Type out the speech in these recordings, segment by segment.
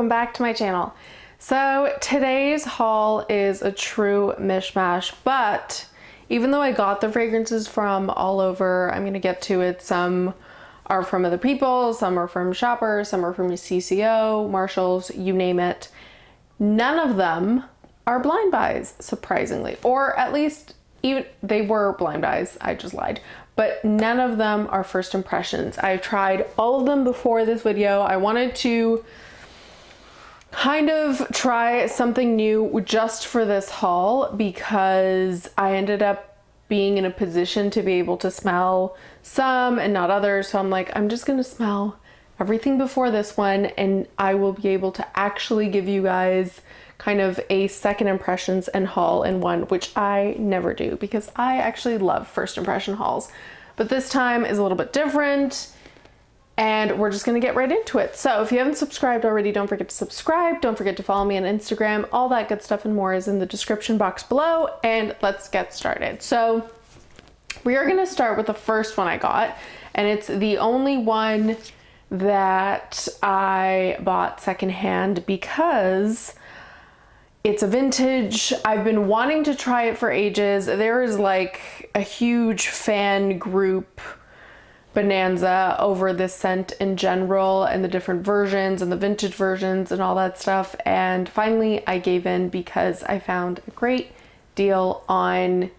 welcome back to my channel. So today's haul is a true mishmash, but even though I got the fragrances from all over, I'm gonna get to it. Some are from other people, some are from shoppers, some are from CCO, Marshalls, you name it. None of them are blind buys, surprisingly, or at least even they were blind buys, I just lied. But none of them are first impressions. I've tried all of them before this video. I wanted to kind of try something new just for this haul because I ended up being in a position to be able to smell some and not others. So I'm like, I'm just gonna smell everything before this one and I will be able to actually give you guys kind of a second impressions and haul in one, which I never do because I actually love first impression hauls. But this time is a little bit different and we're just gonna get right into it. So if you haven't subscribed already, don't forget to subscribe. Don't forget to follow me on Instagram. All that good stuff and more is in the description box below, and let's get started. So we are gonna start with the first one I got, and it's the only one that I bought secondhand because it's a vintage. I've been wanting to try it for ages. There is like a huge fan group bonanza over this scent in general and the different versions and the vintage versions and all that stuff. And finally I gave in because I found a great deal on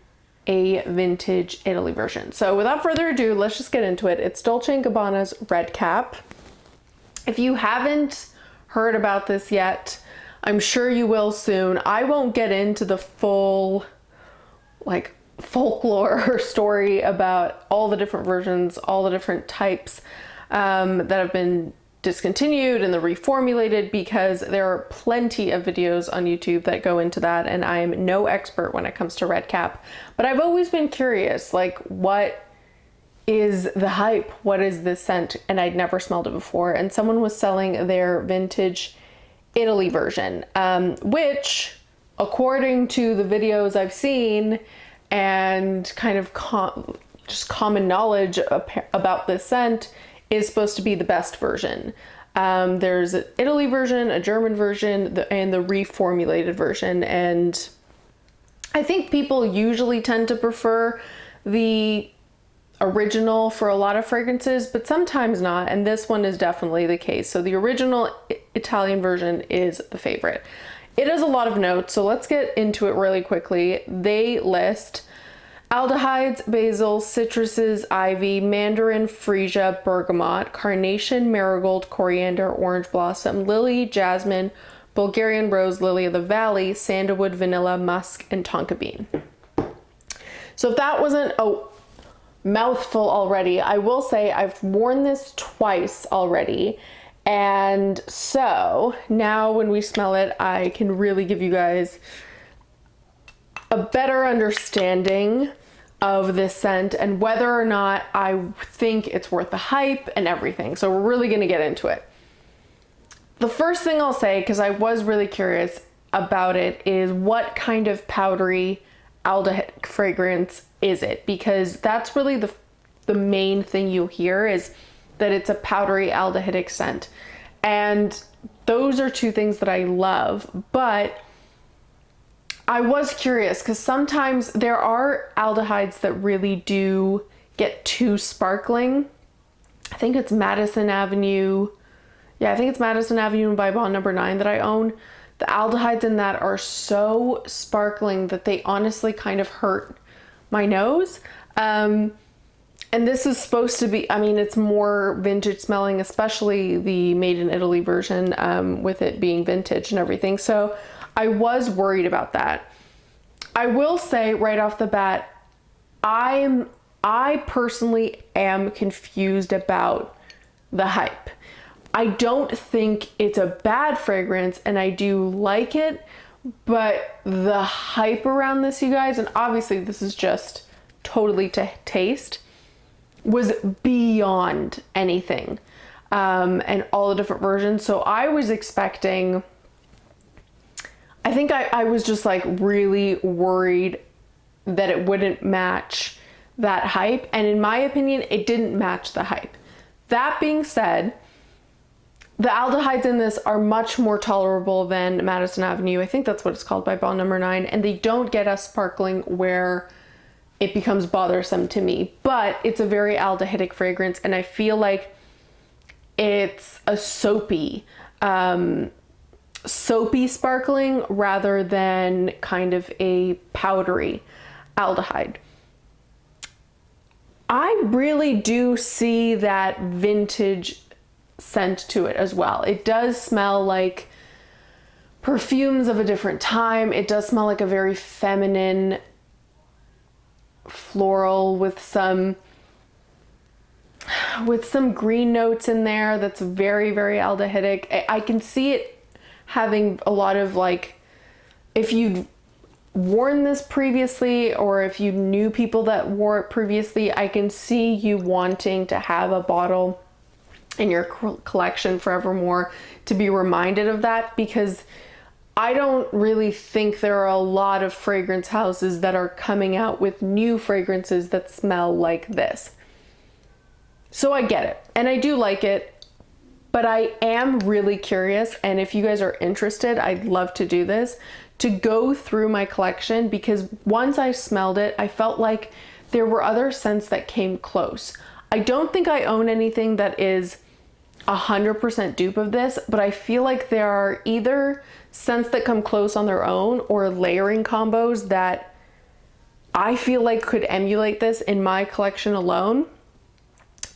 a vintage Italy version. So without further ado, let's just get into it. It's Dolce Gabbana's Red Cap. If you haven't heard about this yet, I'm sure you will soon. I won't get into the full like folklore or story about all the different versions, all the different types that have been discontinued and the reformulated, because there are plenty of videos on YouTube that go into that, and I am no expert when it comes to Red Cap. But I've always been curious, like, what is the hype? What is this scent? And I'd never smelled it before, and someone was selling their vintage Italy version, which according to the videos I've seen and kind of just common knowledge about this scent, is supposed to be the best version. There's an Italy version, a German version, and the reformulated version, and I think people usually tend to prefer the original for a lot of fragrances, but sometimes not, and this one is definitely the case. So the original Italian version is the favorite. It has a lot of notes, so let's get into it really quickly. They list aldehydes, basil, citruses, ivy, mandarin, freesia, bergamot, carnation, marigold, coriander, orange blossom, lily, jasmine, Bulgarian rose, lily of the valley, sandalwood, vanilla, musk, and tonka bean. So if that wasn't a mouthful already, I will say I've worn this twice already, and so now when we smell it, I can really give you guys a better understanding of this scent and whether or not I think it's worth the hype and everything. So we're really gonna get into it. The first thing I'll say, because I was really curious about it, is what kind of powdery aldehyde fragrance is it? Because that's really the main thing you'll hear, is that it's a powdery aldehydic scent. And those are two things that I love, but I was curious because sometimes there are aldehydes that really do get too sparkling. I think it's Madison Avenue. Yeah, I think it's Madison Avenue by Bond number 9 that I own. The aldehydes in that are so sparkling that they honestly kind of hurt my nose. And this is supposed to be, I mean, it's more vintage smelling, especially the made in Italy version, with it being vintage and everything. So I was worried about that. I will say right off the bat, I personally am confused about the hype. I don't think it's a bad fragrance, and I do like it, but the hype around this, you guys, and obviously this is just totally to taste, was beyond anything, and all the different versions. So I was expecting, I think I was just like really worried that it wouldn't match that hype, and in my opinion it didn't match the hype. That being said, the aldehydes in this are much more tolerable than Madison Avenue. I think that's what it's called by Bond Number 9. And they don't get us sparkling where it becomes bothersome to me. But it's a very aldehydic fragrance. And I feel like it's a soapy sparkling rather than kind of a powdery aldehyde. I really do see that vintage scent to it as well. It does smell like perfumes of a different time. It does smell like a very feminine floral with some green notes in there that's very, very aldehydic. I can see it having a lot of, like, if you'd worn this previously or if you knew people that wore it previously, I can see you wanting to have a bottle in your collection forevermore to be reminded of that, because I don't really think there are a lot of fragrance houses that are coming out with new fragrances that smell like this. So I get it and I do like it, but I am really curious, and if you guys are interested, I'd love to do this, to go through my collection, because once I smelled it, I felt like there were other scents that came close. I don't think I own anything that is 100% dupe of this, but I feel like there are either scents that come close on their own or layering combos that I feel like could emulate this in my collection alone.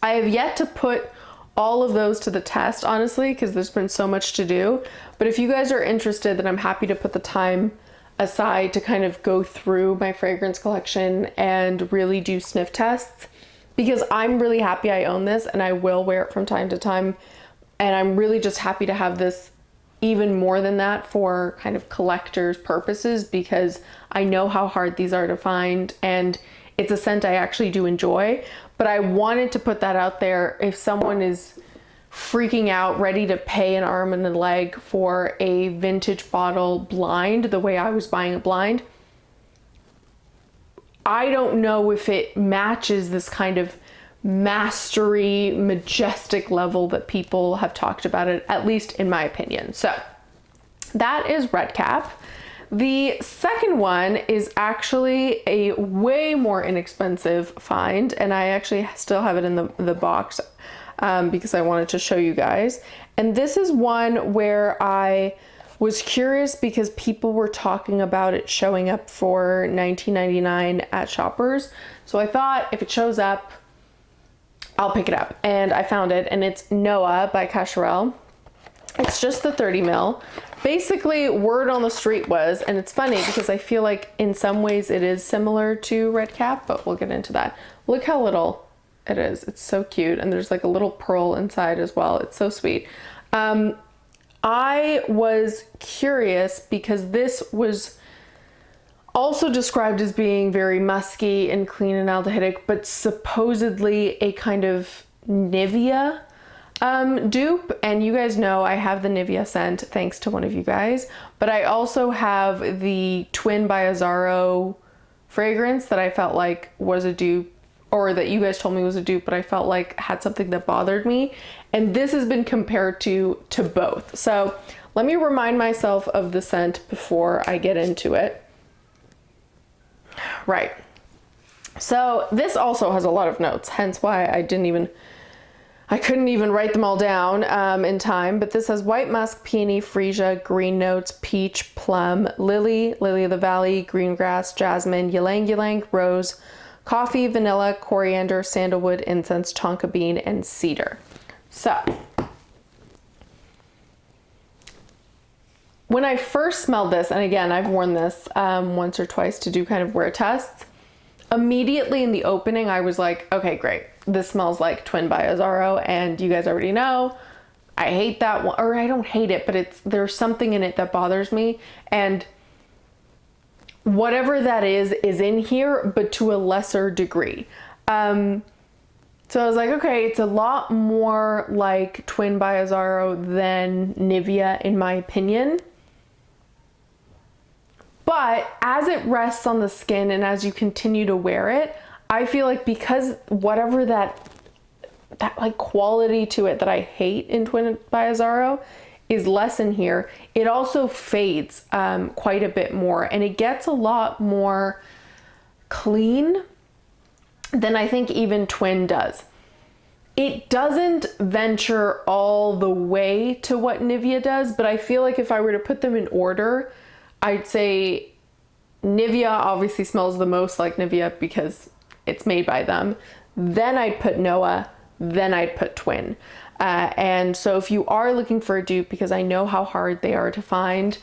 I have yet to put all of those to the test, honestly, because there's been so much to do. But if you guys are interested, then I'm happy to put the time aside to kind of go through my fragrance collection and really do sniff tests, because I'm really happy I own this and I will wear it from time to time. And I'm really just happy to have this even more than that for kind of collector's purposes, because I know how hard these are to find and it's a scent I actually do enjoy. But I wanted to put that out there if someone is freaking out, ready to pay an arm and a leg for a vintage bottle blind, the way I was buying it blind. I don't know if it matches this kind of mastery, majestic level that people have talked about it, at least in my opinion. So that is Redcap. The second one is actually a way more inexpensive find, and I actually still have it in the box because I wanted to show you guys. And this is one where I was curious because people were talking about it showing up for $19.99 at Shoppers. So I thought if it shows up, I'll pick it up. And I found it, and it's Noah by Cacharel. It's just the 30 ml. Basically, word on the street was, and it's funny because I feel like in some ways it is similar to Redcap, but we'll get into that. Look how little it is. It's so cute. And there's like a little pearl inside as well. It's so sweet. I was curious because this was also described as being very musky and clean and aldehydic, but supposedly a kind of Nivea dupe. And you guys know I have the Nivea scent thanks to one of you guys, but I also have the Twin by Azzaro fragrance that I felt like was a dupe, or that you guys told me was a dupe, but I felt like had something that bothered me. And this has been compared to both. So let me remind myself of the scent before I get into it. Right. So this also has a lot of notes, hence why I couldn't even write them all down in time. But this has white musk, peony, freesia, green notes, peach, plum, lily, lily of the valley, green grass, jasmine, ylang ylang, rose, coffee, vanilla, coriander, sandalwood, incense, tonka bean, and cedar. So when I first smelled this, and again, I've worn this once or twice to do kind of wear tests, immediately in the opening, I was like, okay, great. This smells like Twin by Azzaro, and you guys already know I hate that one, or I don't hate it, but there's something in it that bothers me, and whatever that is in here, but to a lesser degree. So I was like, okay, it's a lot more like Twin by Azzaro than Nivea in my opinion. But as it rests on the skin and as you continue to wear it, I feel like because whatever that that like quality to it that I hate in Twin by Azzaro is less in here. It also fades quite a bit more, and it gets a lot more clean than I think even Twin does. It doesn't venture all the way to what Nivea does, but I feel like if I were to put them in order, I'd say Nivea obviously smells the most like Nivea because it's made by them. Then I'd put Noah, then I'd put Twin. And so if you are looking for a dupe, because I know how hard they are to find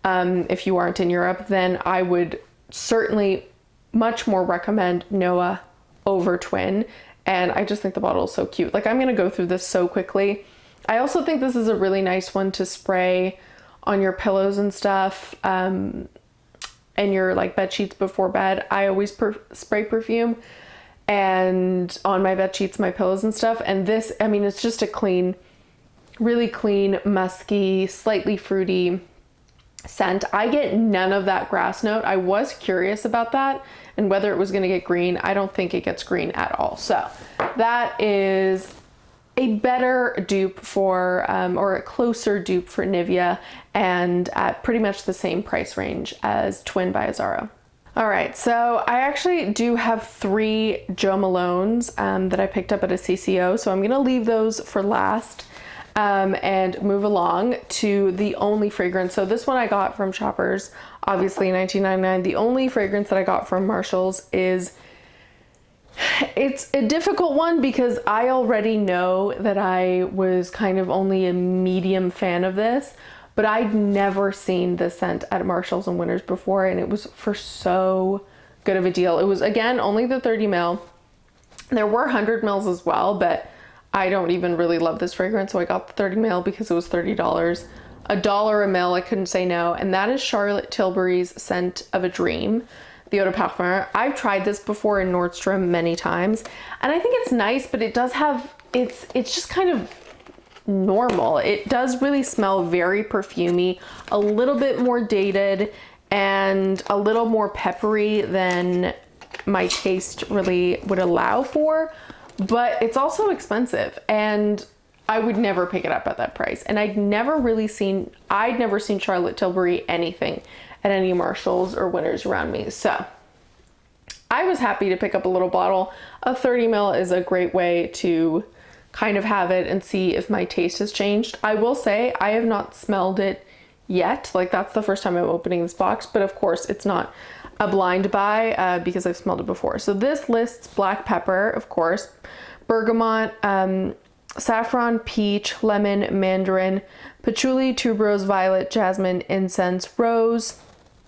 if you aren't in Europe, then I would certainly much more recommend Noah over Twin. And I just think the bottle is so cute. Like, I'm gonna go through this so quickly. I also think this is a really nice one to spray on your pillows and stuff, and your like bed sheets before bed. I always spray perfume and on my bed sheets, my pillows and stuff. And this, I mean, it's just a clean, really clean, musky, slightly fruity scent. I get none of that grass note. I was curious about that and whether it was going to get green. I don't think it gets green at all. So that is a better dupe for, or a closer dupe for Nivea, and at pretty much the same price range as Twin by Azzaro. All right, so I actually do have 3 Jo Malones that I picked up at a CCO, so I'm gonna leave those for last and move along to the only fragrance. So this one I got from Shoppers, obviously $19.99. The only fragrance that I got from Marshalls is, it's a difficult one because I already know that I was kind of only a medium fan of this, but I'd never seen this scent at Marshalls and Winners before, and it was for so good of a deal. It was, again, only the 30 ml. There were 100 mils as well, but I don't even really love this fragrance, so I got the 30 ml because it was $30. $1 a mil, I couldn't say no, and that is Charlotte Tilbury's Scent of a Dream, the Eau de Parfum. I've tried this before in Nordstrom many times, and I think it's nice, but it does have, it's just kind of normal. It does really smell very perfumey, a little bit more dated and a little more peppery than my taste really would allow for, but it's also expensive and I would never pick it up at that price. And I'd never seen Charlotte Tilbury anything at any Marshalls or Winners around me. So I was happy to pick up a little bottle. A 30 ml is a great way to kind of have it and see if my taste has changed. I will say I have not smelled it yet. Like, that's the first time I'm opening this box, but of course it's not a blind buy because I've smelled it before. So this lists black pepper, of course, bergamot, saffron, peach, lemon, mandarin, patchouli, tuberose, violet, jasmine, incense, rose,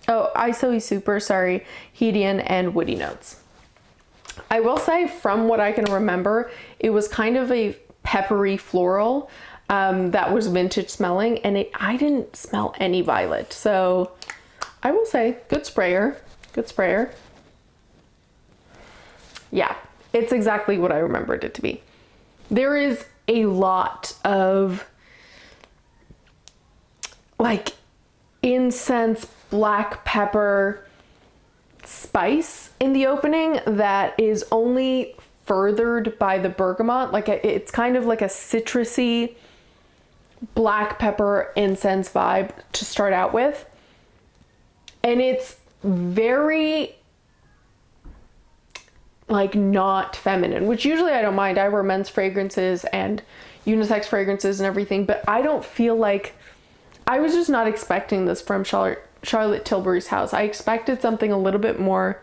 isoe super, sorry, hedion, and woody notes. I will say, from what I can remember, it was kind of a peppery floral that was vintage smelling, and I didn't smell any violet. So I will say, good sprayer, good sprayer. Yeah, it's exactly what I remembered it to be. There is a lot of like incense, black pepper, spice in the opening that is only furthered by the bergamot. Like, it's kind of like a citrusy black pepper incense vibe to start out with, and it's very like not feminine, which usually I don't mind. I wear men's fragrances and unisex fragrances and everything, but I don't feel like, I was just not expecting this from Charlotte Tilbury's house. I expected something a little bit more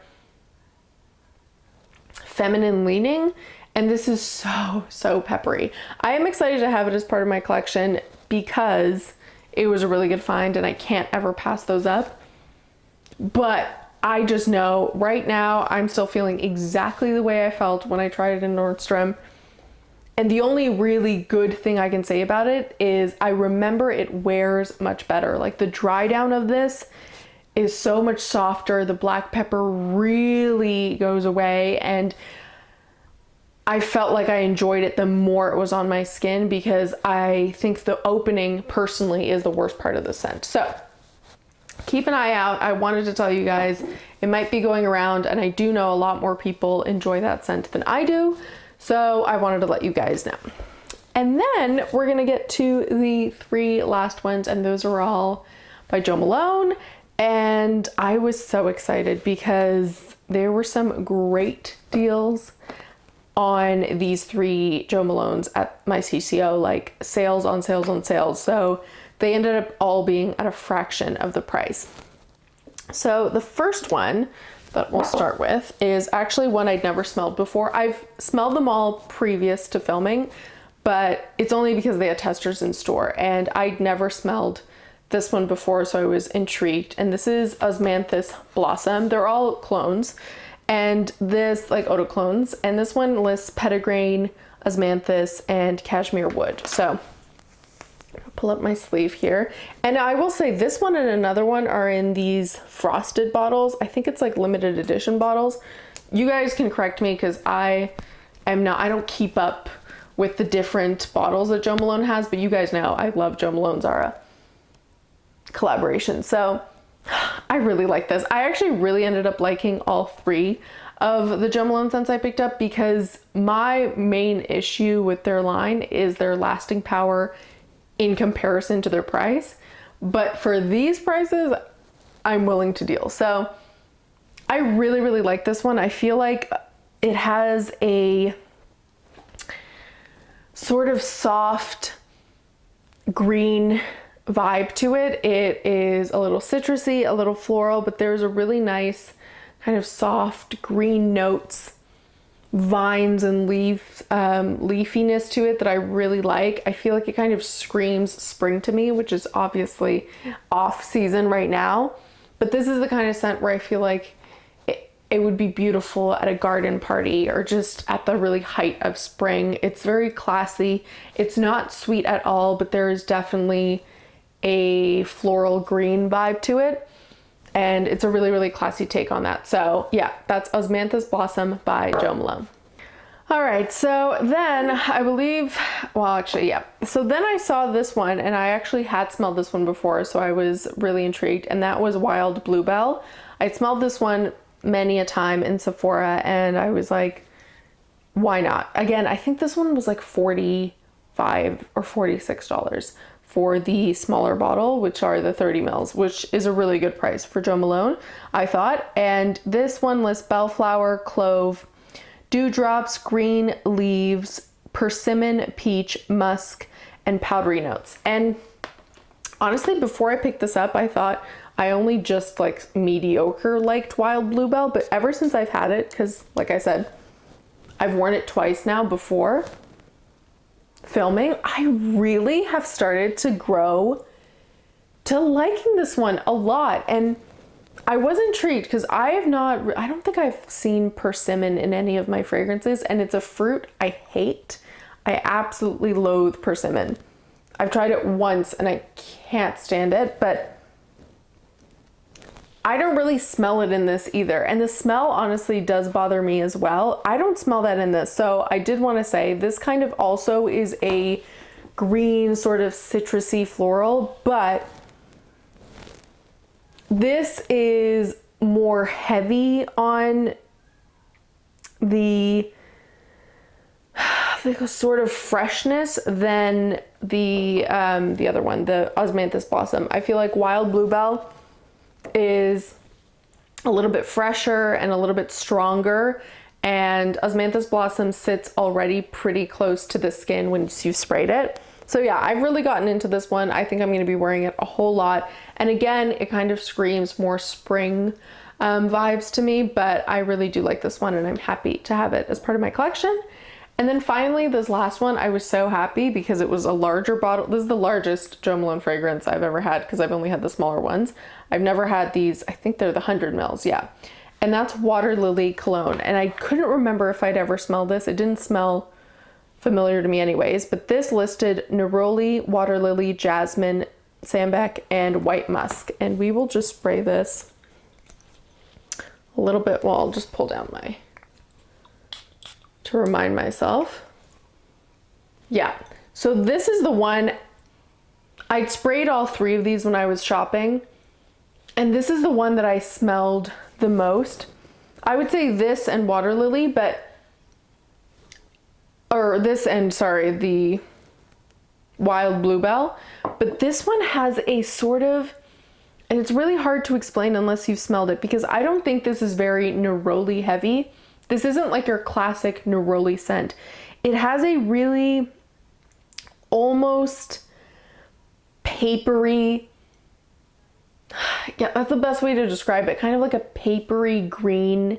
feminine leaning, and this is so peppery. I am excited to have it as part of my collection because it was a really good find and I can't ever pass those up. But I just know right now I'm still feeling exactly the way I felt when I tried it in Nordstrom. And the only really good thing I can say about it is I remember it wears much better. Like, the dry down of this is so much softer. The black pepper really goes away, and I felt like I enjoyed it the more it was on my skin, because I think the opening personally is the worst part of the scent. So keep an eye out. I wanted to tell you guys it might be going around, and I do know a lot more people enjoy that scent than I do. So I wanted to let you guys know. And then we're gonna get to the 3 last ones, and those are all by Jo Malone. And I was so excited because there were some great deals on these 3 Jo Malones at my CCO, like sales on sales on sales. So they ended up all being at a fraction of the price. So the first one that we'll start with is actually one I'd never smelled before. I've smelled them all previous to filming, but it's only because they had testers in store, and I'd never smelled this one before, so I was intrigued. And this is Osmanthus Blossom. They're all clones, and this, like, eau de clones, and this one lists petitgrain, osmanthus, and cashmere wood. So I'll pull up my sleeve here, and I will say this one and another one are in these frosted bottles. I think it's like limited edition bottles. You guys can correct me because I don't keep up with the different bottles that Jo Malone has, but you guys know I love Jo Malone Zara collaboration. So I really like this. I actually really ended up liking all 3 of the Jo Malone scents I picked up, because my main issue with their line is their lasting power in comparison to their price. But for these prices, I'm willing to deal. So I really, really like this one. I feel like it has a sort of soft green vibe to it. It is a little citrusy, a little floral, but there's a really nice kind of soft green notes, vines and leafiness to it that I really like. I feel like it kind of screams spring to me, which is obviously off season right now, but this is the kind of scent where I feel like it would be beautiful at a garden party or just at the really height of spring. It's very classy. It's not sweet at all, but there is definitely a floral green vibe to it. And it's a really, really classy take on that. So yeah, that's Osmanthus Blossom by Jo Malone. All right, so then I believe, well, actually, yeah. So then I saw this one, and I actually had smelled this one before, so I was really intrigued, and that was Wild Bluebell. I smelled this one many a time in Sephora, and I was like, why not? Again, I think this one was like $45 or $46 for the smaller bottle, which are the 30 mils, which is a really good price for Jo Malone, I thought. And this one lists bellflower, clove, dewdrops, green leaves, persimmon, peach, musk, and powdery notes. And honestly, before I picked this up, I thought I only just like mediocre liked Wild Bluebell, but ever since I've had it, because like I said, I've worn it twice now before filming, I really have started to grow to liking this one a lot. And I was intrigued because I don't think I've seen persimmon in any of my fragrances, and it's a fruit I hate. I absolutely loathe persimmon. I've tried it once and I can't stand it, but I don't really smell it in this either. And the smell honestly does bother me as well. I don't smell that in this. So I did want to say this kind of also is a green sort of citrusy floral, but this is more heavy on the sort of freshness than the other one, the Osmanthus Blossom. I feel like Wild Bluebell is a little bit fresher and a little bit stronger, and Osmanthus Blossom sits already pretty close to the skin once you've sprayed it. So yeah, I've really gotten into this one. I think I'm going to be wearing it a whole lot, and again, it kind of screams more spring vibes to me, but I really do like this one, and I'm happy to have it as part of my collection. And then finally, this last one, I was so happy because it was a larger bottle. This is the largest Jo Malone fragrance I've ever had because I've only had the smaller ones. I've never had these, I think they're the 100 mils, yeah. And that's Waterlily Cologne. And I couldn't remember if I'd ever smelled this. It didn't smell familiar to me anyways, but this listed neroli, waterlily, jasmine, sambac, and white musk. And we will just spray this a little bit. Well, I'll just pull down to remind myself. Yeah, so this is the one, I'd sprayed all 3 of these when I was shopping, and this is the one that I smelled the most. I would say this and Waterlily, but or this and sorry, the Wild Bluebell, but this one has a sort of, and it's really hard to explain unless you've smelled it, because I don't think this is very neroli heavy. This isn't like your classic neroli scent. It has a really almost papery, yeah, that's the best way to describe it, kind of like a papery green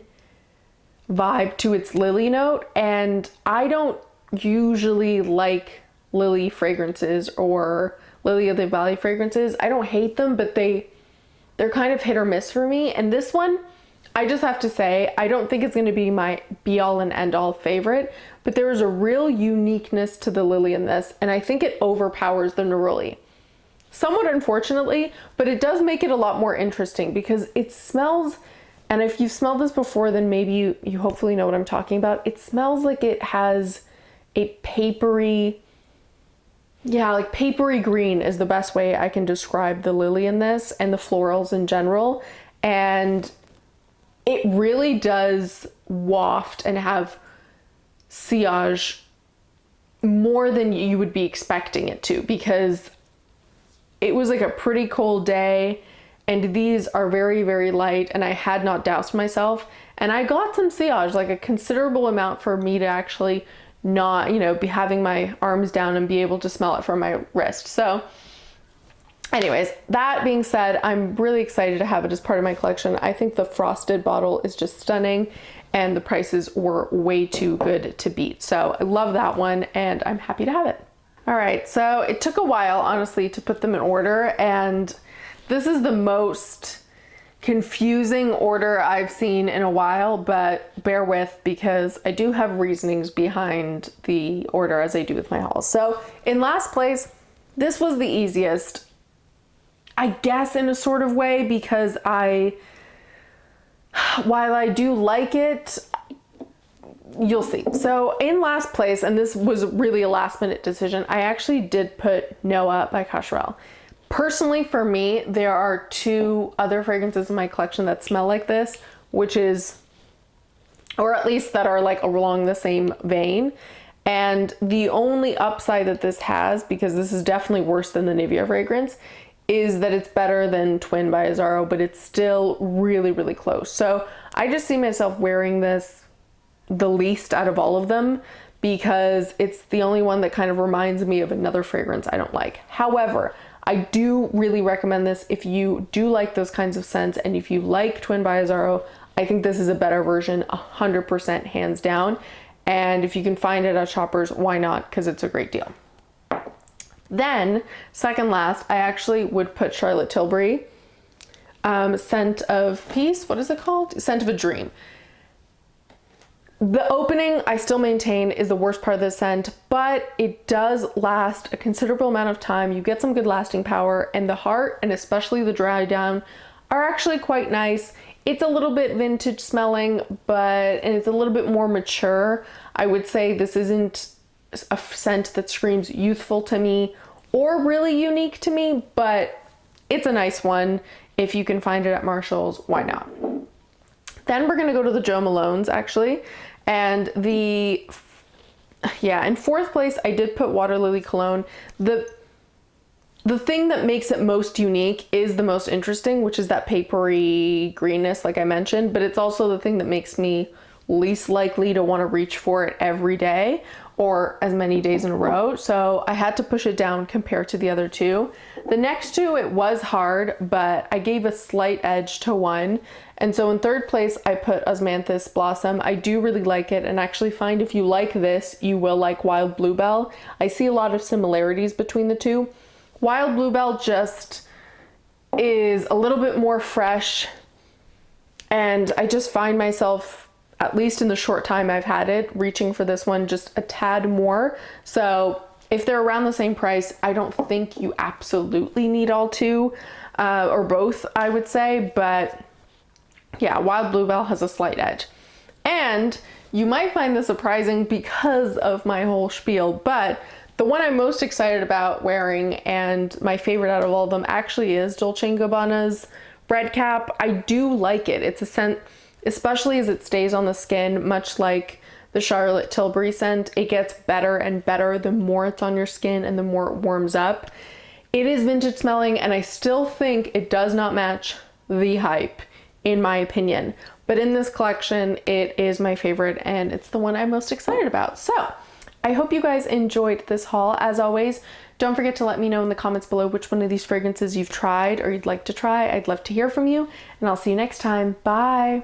vibe to its lily note. And I don't usually like lily fragrances or lily of the valley fragrances. I don't hate them, but they're kind of hit or miss for me. And this one, I just have to say, I don't think it's going to be my be all and end all favorite, but there is a real uniqueness to the lily in this, and I think it overpowers the neroli. Somewhat unfortunately, but it does make it a lot more interesting because it smells, and if you've smelled this before, then maybe you hopefully know what I'm talking about. It smells like it has a papery, yeah, like papery green is the best way I can describe the lily in this and the florals in general. And it really does waft and have sillage more than you would be expecting it to, because it was like a pretty cold day and these are very, very light, and I had not doused myself, and I got some sillage, like a considerable amount for me to actually not, you know, be having my arms down and be able to smell it from my wrist. So anyways, that being said, I'm really excited to have it as part of my collection. I think the frosted bottle is just stunning and the prices were way too good to beat. So I love that one and I'm happy to have it. All right, so it took a while, honestly, to put them in order, and this is the most confusing order I've seen in a while, but bear with because I do have reasonings behind the order as I do with my hauls. So in last place, this was the easiest, I guess, in a sort of way, because while I do like it, you'll see. So in last place, and this was really a last minute decision, I actually did put Noah by Cacharel. Personally, for me, there are two other fragrances in my collection that smell like this, which is, or at least that are like along the same vein. And the only upside that this has, because this is definitely worse than the Nivea fragrance, is that it's better than Twin by Azzaro, but it's still really, really close. So I just see myself wearing this the least out of all of them because it's the only one that kind of reminds me of another fragrance I don't like. However, I do really recommend this if you do like those kinds of scents, and if you like Twin by Azzaro, I think this is a better version, 100% hands down. And if you can find it at Shoppers, why not? Because it's a great deal. Then, second last, I actually would put Charlotte Tilbury, Scent of Peace. What is it called? Scent of a Dream. The opening, I still maintain, is the worst part of the scent, but it does last a considerable amount of time. You get some good lasting power, and the heart, and especially the dry down, are actually quite nice. It's a little bit vintage smelling, and it's a little bit more mature. I would say this isn't a scent that screams youthful to me or really unique to me, but it's a nice one. If you can find it at Marshall's, why not? Then we're gonna go to the Jo Malones, actually. And in fourth place, I did put Waterlily Cologne. The thing that makes it most unique is the most interesting, which is that papery greenness, like I mentioned, but it's also the thing that makes me least likely to want to reach for it every day or as many days in a row. So I had to push it down compared to the other two. The next two, it was hard, but I gave a slight edge to one. And so in third place, I put Osmanthus Blossom. I do really like it, and actually find if you like this, you will like Wild Bluebell. I see a lot of similarities between the two. Wild Bluebell just is a little bit more fresh, and I just find myself, at least in the short time I've had it, reaching for this one just a tad more. So if they're around the same price, I don't think you absolutely need all two, or both, I would say, but yeah, Wild Bluebell has a slight edge. And you might find this surprising because of my whole spiel, but the one I'm most excited about wearing, and my favorite out of all of them, actually is Dolce Gabbana's Red Cap. I do like it. It's a scent, especially as it stays on the skin, much like the Charlotte Tilbury scent. It gets better and better the more it's on your skin and the more it warms up. It is vintage smelling, and I still think it does not match the hype, in my opinion. But in this collection, it is my favorite, and it's the one I'm most excited about. So I hope you guys enjoyed this haul. As always, don't forget to let me know in the comments below which one of these fragrances you've tried or you'd like to try. I'd love to hear from you, and I'll see you next time. Bye.